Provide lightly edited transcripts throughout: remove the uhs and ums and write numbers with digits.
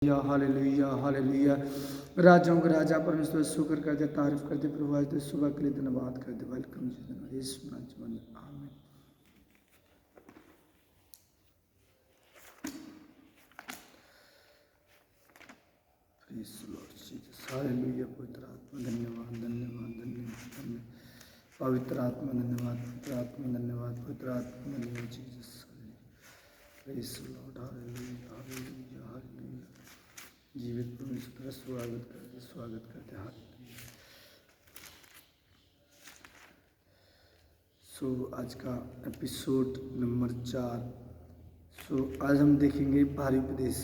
Hallelujah hallelujah. राजाओं का राजा परमेश्वर शुक्र करते, तारीफ करते, प्रभु आज तो सुबह के लिए धन्यवाद करते। वेलकम जी यीशु नाम में आमीन। Praise the Lord Jesus. Hallelujah. पवित्र आत्मा धन्यवाद धन्यवाद धन्यवाद धन्यवाद। पवित्र आत्मा धन्यवाद, पवित्र आत्मा धन्यवाद, पवित्र आत्मा धन्यवाद Jesus. Praise the Lord. Hallelujah hallelujah hallelujah. जीवित परमेश्वर का स्वागत करते हाथ। आज का एपिसोड नंबर 4। आज हम देखेंगे पहाड़ी उपदेश,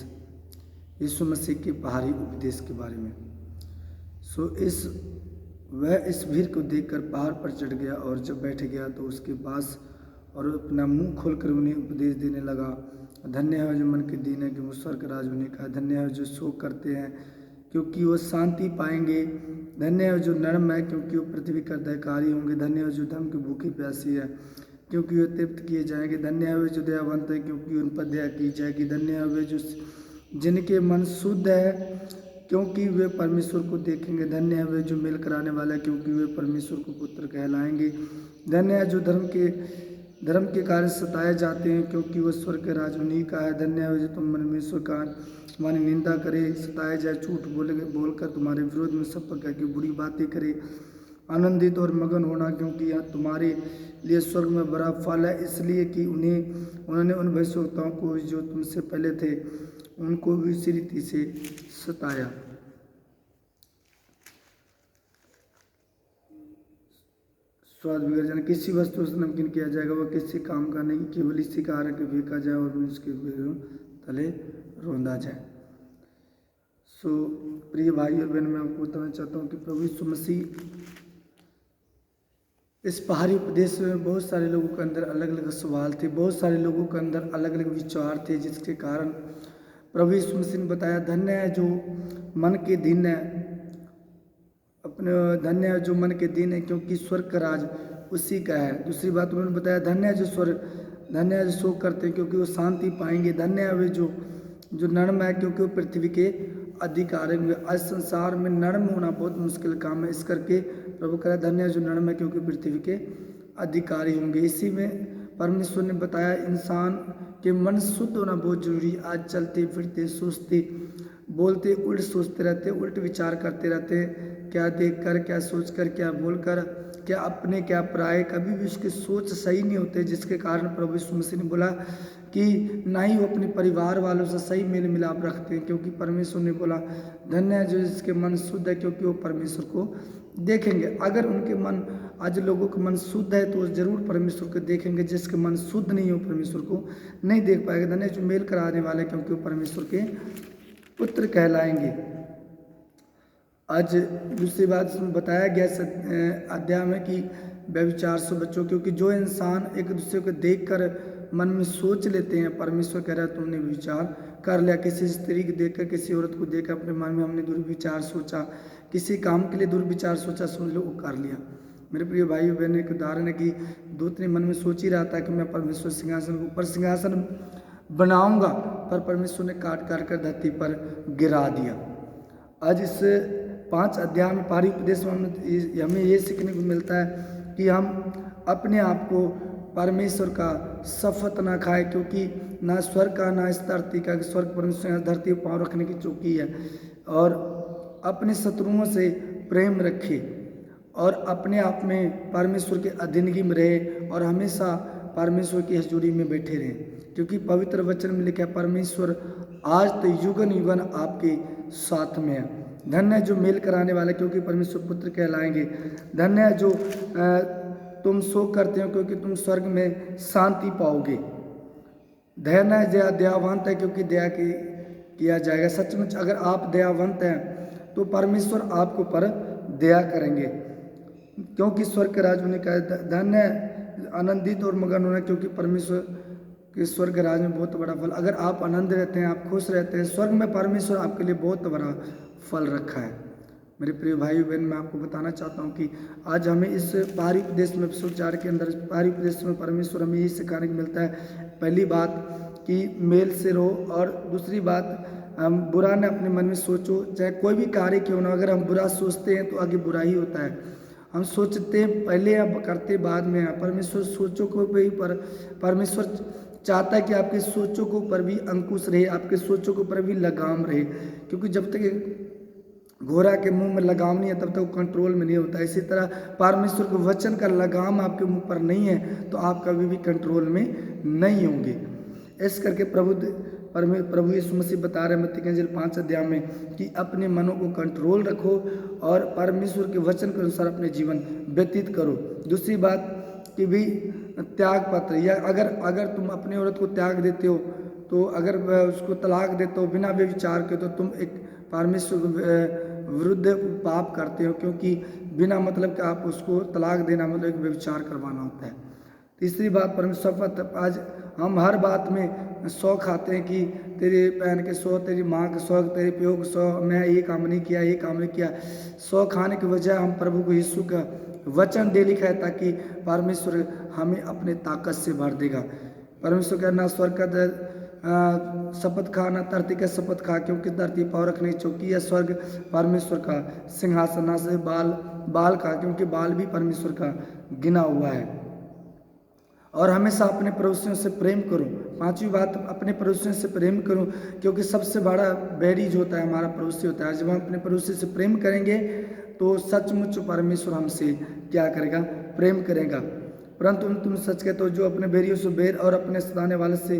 यीशु मसीह के पहाड़ी उपदेश के बारे में। वह इस भीड़ को देखकर पहाड़ पर चढ़ गया और जब बैठ गया तो उसके पास और अपना मुंह खोलकर उन्हें उपदेश देने लगा। धन्य है जो मन के दीन है कि वो स्वर्ग राज होने का। धन्य है जो शोक करते हैं क्योंकि वो शांति पाएंगे। धन्य है जो नर्म है क्योंकि वो पृथ्वी का अधिकारी होंगे। धन्य है जो धर्म की भूखी प्यासी है क्योंकि वे तृप्त किए जाएंगे। धन्य है वे जो दयावंत है क्योंकि उन पर दया की जाएगी। धन्य है वे जो जिनके मन शुद्ध है क्योंकि वे परमेश्वर को देखेंगे। धन्य है वे जो मेल कराने वाला है क्योंकि वे परमेश्वर को पुत्र कहलाएंगे। धन्य है जो धर्म के कार्य सताए जाते हैं क्योंकि वह स्वर्ग के राज उन्हीं का है। धन्य है जो तुम परमेश्वर का तुम्हारी निंदा करे, सताए जाए, झूठ बोलकर तुम्हारे विरोध में शपथ करके बुरी बातें करे। आनंदित और मगन होना क्योंकि यह तुम्हारे लिए स्वर्ग में बड़ा फल है, इसलिए कि उन्होंने उन भविष्यवक्ताओं को जो तुमसे पहले थे उनको भी इसी रीति से सताया। स्वाद बिगड़ जाना, किसी वस्तु से नमकीन किया जाएगा, वह किसी काम का नहीं, केवल इसी कारण के फेंका जाए और उसके तले रौंदा जाए। प्रिय भाई और बहन, मैं आपको बताना चाहता हूँ कि प्रभु यीशु मसीह इस पहाड़ी उपदेश में बहुत सारे लोगों के अंदर अलग अलग सवाल थे, बहुत सारे लोगों के अंदर अलग अलग विचार थे, जिसके कारण प्रभु यीशु मसीह ने बताया धन्य है जो मन के दीन है, धन्य है जो मन के दीन है क्योंकि स्वर्ग का राज उसी का है। दूसरी बात उन्होंने बताया धन्य है जो शोक करते हैं क्योंकि वो शांति पाएंगे। धन्य है वे जो नर्म है क्योंकि वो पृथ्वी के अधिकारी होंगे। आज संसार में नर्म होना बहुत मुश्किल काम है, इस करके प्रभु कह रहा है धन्य है जो नर्म है क्योंकि पृथ्वी के अधिकारी होंगे। इसी में परमेश्वर ने बताया इंसान के मन शुद्ध होना बहुत जरूरी है। आज चलते फिरते सोचते बोलते उल्ट सोचते रहते, उल्ट विचार करते रहते, क्या देखकर, क्या सोचकर, क्या बोलकर, क्या अपने क्या पराये, कभी भी उसकी सोच सही नहीं होते, जिसके कारण प्रभु यीशु मसीह ने बोला कि ना ही वो अपने परिवार वालों से सही मेल मिलाप रखते हैं क्योंकि परमेश्वर ने बोला धन्य है जो जिसके मन शुद्ध है क्योंकि वो परमेश्वर को देखेंगे। अगर उनके मन, आज लोगों का मन शुद्ध है तो वो जरूर परमेश्वर को देखेंगे, जिसके मन शुद्ध नहीं हो परमेश्वर को नहीं देख पाएगा। धन्य जो मेल कराने वाले क्योंकि वो परमेश्वर के पुत्र कहलाएंगे। आज दूसरी बात बताया गया अध्याय में कि व्यभिचार से बचो क्योंकि जो इंसान एक दूसरे को देखकर मन में सोच लेते हैं, परमेश्वर कह रहा है तुमने विचार कर लिया। किसी स्त्री को देखकर, किसी औरत को देखकर अपने मन में हमने दुर्विचार सोचा, किसी काम के लिए दुर्विचार सोचा, समझ लो वो कर लिया। मेरे प्रिय भाई बहन, एक उदाहरण है कि दूसरे मन में सोच ही रहा था कि मैं परमेश्वर सिंहासन बनाऊंगा, पर परमेश्वर ने काट कर धरती पर गिरा दिया। आज इस 5 अध्याय में पहाड़ी उपदेश में हमें ये सीखने को मिलता है कि हम अपने आप को परमेश्वर का शपथ ना खाए क्योंकि ना स्वर्ग का ना इस धरती का, स्वर्ग परमेश्वर धरती पर पाँव रखने की चौकी है। और अपने शत्रुओं से प्रेम रखे और अपने आप में परमेश्वर के अधीनगी में रहे और हमेशा परमेश्वर की हजूरी में बैठे रहें क्योंकि पवित्र वचन में लिखा है परमेश्वर आज तो युगन युगन आपके साथ में है। धन्य है जो मेल कराने वाले क्योंकि परमेश्वर पुत्र कहलाएंगे। धन्य है जो तुम शोक करते हो क्योंकि तुम स्वर्ग में शांति पाओगे। धन्य है दयावंत है क्योंकि दया किया जाएगा। सचमुच अगर आप दयावंत हैं तो परमेश्वर आपको पर दया करेंगे क्योंकि स्वर्ग के राज होने का। धन्य है आनंदित और मगन होना क्योंकि परमेश्वर के स्वर्ग राज में बहुत बड़ा फल। अगर आप आनंद रहते हैं, आप खुश रहते हैं, स्वर्ग में परमेश्वर आपके लिए बहुत बड़ा फल रखा है। मेरे प्रिय भाई बहन, मैं आपको बताना चाहता हूँ कि आज हमें इस पहाड़ी उपदेश में एपिसोड 4 के अंदर पहाड़ी उपदेश में परमेश्वर हमें यही सिखाने को मिलता है। पहली बात कि मेल से रहो और दूसरी बात हम बुरा न अपने मन में सोचो, चाहे कोई भी कार्य क्यों ना, अगर हम बुरा सोचते हैं तो आगे बुरा ही होता है। हम सोचते पहले अब करते बाद में हैं। परमेश्वर सोचों को भी परमेश्वर चाहता है कि आपके सोचों के ऊपर भी अंकुश रहे, आपके सोचों के ऊपर भी लगाम रहे, क्योंकि जब तक घोड़ा के मुंह में लगाम नहीं है तब तक वो कंट्रोल में नहीं होता। इसी तरह परमेश्वर के वचन का लगाम आपके मुंह पर नहीं है तो आप कभी भी कंट्रोल में नहीं होंगे। इस करके प्रभु यीशु मसीह बता रहे हैं मत्ती के इंजील 5 अध्याय में कि अपने मनों को कंट्रोल रखो और परमेश्वर के वचन के अनुसार अपने जीवन व्यतीत करो। दूसरी बात कि भी त्याग पत्र, या अगर तुम अपनी औरत को त्याग देते हो, तो अगर उसको तलाक देते हो बिना व्यभिचार के, तो तुम एक परमेश्वर के विरुद्ध पाप करते हो, क्योंकि बिना मतलब कि आप उसको तलाक देना मतलब एक व्यभिचार करवाना होता है। तीसरी बात परमेश्वर शपथ, आज हम हर बात में शौक खाते हैं कि तेरे बहन के सौ, तेरी माँ के शौक, तेरे प्यो के सौ, मैं ये काम नहीं किया, ये काम नहीं किया। सौ खाने की बजाय हम प्रभु को यीशु का वचन डेली खाए, ताकि परमेश्वर हमें अपने ताकत से भर देगा। परमेश्वर कहना स्वर्ग का शपथ खा, ना धरती का शपथ खा, क्योंकि धरती पाँव रखने की चौकी है, स्वर्ग परमेश्वर का सिंहासन से बाल का, क्योंकि बाल भी परमेश्वर का गिना हुआ है। और हमेशा अपने पड़ोसियों से प्रेम करो। पांचवी बात, अपने पड़ोसियों से प्रेम करो, क्योंकि सबसे बड़ा बैरी जो होता है हमारा पड़ोसी होता है। जब हम अपने पड़ोसी से प्रेम करेंगे तो सचमुच परमेश्वर हमसे क्या करेगा, प्रेम करेगा। परंतु तुम सच कहते हो, जो अपने बैरियों से बैर और अपने सताने वाले से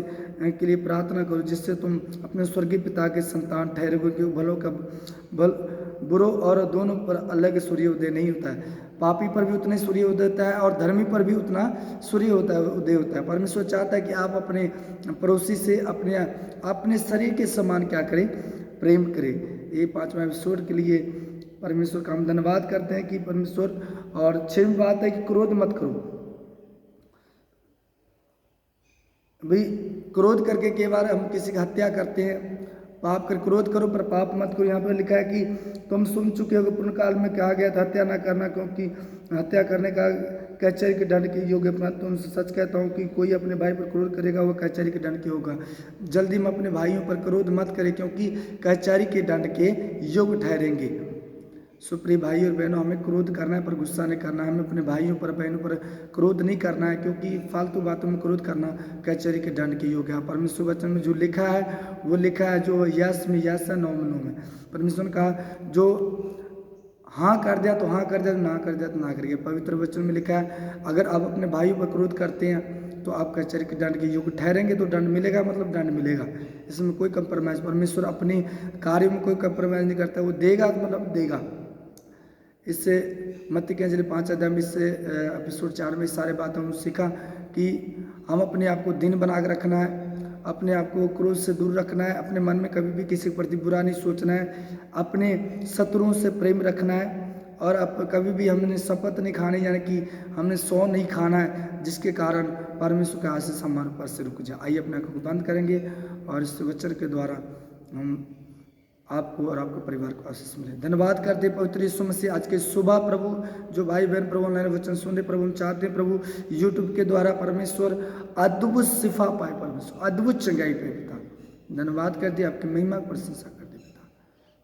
के लिए प्रार्थना करो, जिससे तुम अपने स्वर्गीय पिता के संतान ठहरोगे, क्योंकि भलों का बुरों और दोनों पर अलग सूर्योदय नहीं होता है। पापी पर भी उतना ही सूर्य उदय होता है और धर्मी पर भी उतना सूर्य उदय होता है। परमेश्वर चाहता है कि आप अपने पड़ोसी से अपने शरीर के समान क्या करें, प्रेम करें। ये 5वां एपिसोड के लिए परमेश्वर का हम धन्यवाद करते हैं कि परमेश्वर। और 6वीं बात है कि क्रोध मत करो। भाई क्रोध करके कई बार हम किसी की हत्या करते हैं। पाप कर क्रोध करो पर पाप मत करो। यहाँ पर लिखा है कि तुम सुन चुके हो कि पुराने काल में कहा गया था हत्या ना करना, क्योंकि हत्या करने का कचहरी के दंड के योग्य। अपना तुमसे सच कहता हूँ कि कोई अपने भाई पर क्रोध करेगा वह कचहरी के दंड के होगा। जल्दी में अपने भाइयों पर क्रोध मत करें, क्योंकि कचहरी के दंड के योग्य ठहरेंगे। सुप्रिय भाई और बहनों, हमें क्रोध करना है पर गुस्सा नहीं करना है। हमें अपने भाइयों पर बहनों पर क्रोध नहीं करना है, क्योंकि फालतू बातों में क्रोध करना कचहरी के दंड के योग्य है। परमेश्वर वचन में जो लिखा है वो लिखा है, जो यस में यस है, नो में नो में। परमेश्वर ने कहा जो हाँ कर दिया तो हाँ कर दिया, ना कर दिया तो ना करिए। पवित्र वचन में लिखा है अगर आप अपने भाइयों पर क्रोध करते हैं तो आप कचहरी के दंड के योग्य ठहरेंगे। तो दंड मिलेगा मतलब दंड मिलेगा, इसमें कोई कंप्रोमाइज़। परमेश्वर अपने कार्यों में कोई कंप्रोमाइज़ नहीं करता, वो देगा तो मतलब देगा। इससे मत्ती के इंजील 5 अध्याय में इससे एपिसोड 4 में सारे बातें हम सीखा कि हम अपने आप को दिन बना के रखना है, अपने आप को क्रोध से दूर रखना है, अपने मन में कभी भी किसी के प्रति बुरा नहीं सोचना है, अपने शत्रुओं से प्रेम रखना है। और अब कभी भी हमने शपथ नहीं खानी, यानी कि हमने सौ नहीं खाना है जिसके कारण परमेश्वर का आशीष हमारे ऊपर से रुक जाए। आइए अपने आंखों को बंद करेंगे और इस वचन के द्वारा हम आपको और आपके परिवार को आशीष मिले। धन्यवाद करते पवित्र यीशु मसीह आज के सुबह प्रभु जो भाई बहन प्रभु ऑनलाइन वचन सुन रहे प्रभु, हम चाहते हैं प्रभु यूट्यूब के द्वारा परमेश्वर अद्भुत शिफा पाए, परमेश्वर अद्भुत चंगाई पाए पिता। धन्यवाद करते आपकी महिमा प्रशंसा करते पिता,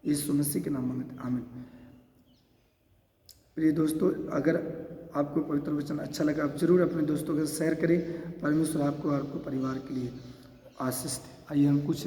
यीशु मसीह के नाम में आमीन। प्रिय दोस्तों, अगर आपको पवित्र वचन अच्छा लगा आप जरूर अपने दोस्तों के साथ शेयर करें। परमेश्वर आपको और आपके परिवार के लिए आशीष दे। आइए हम कुछ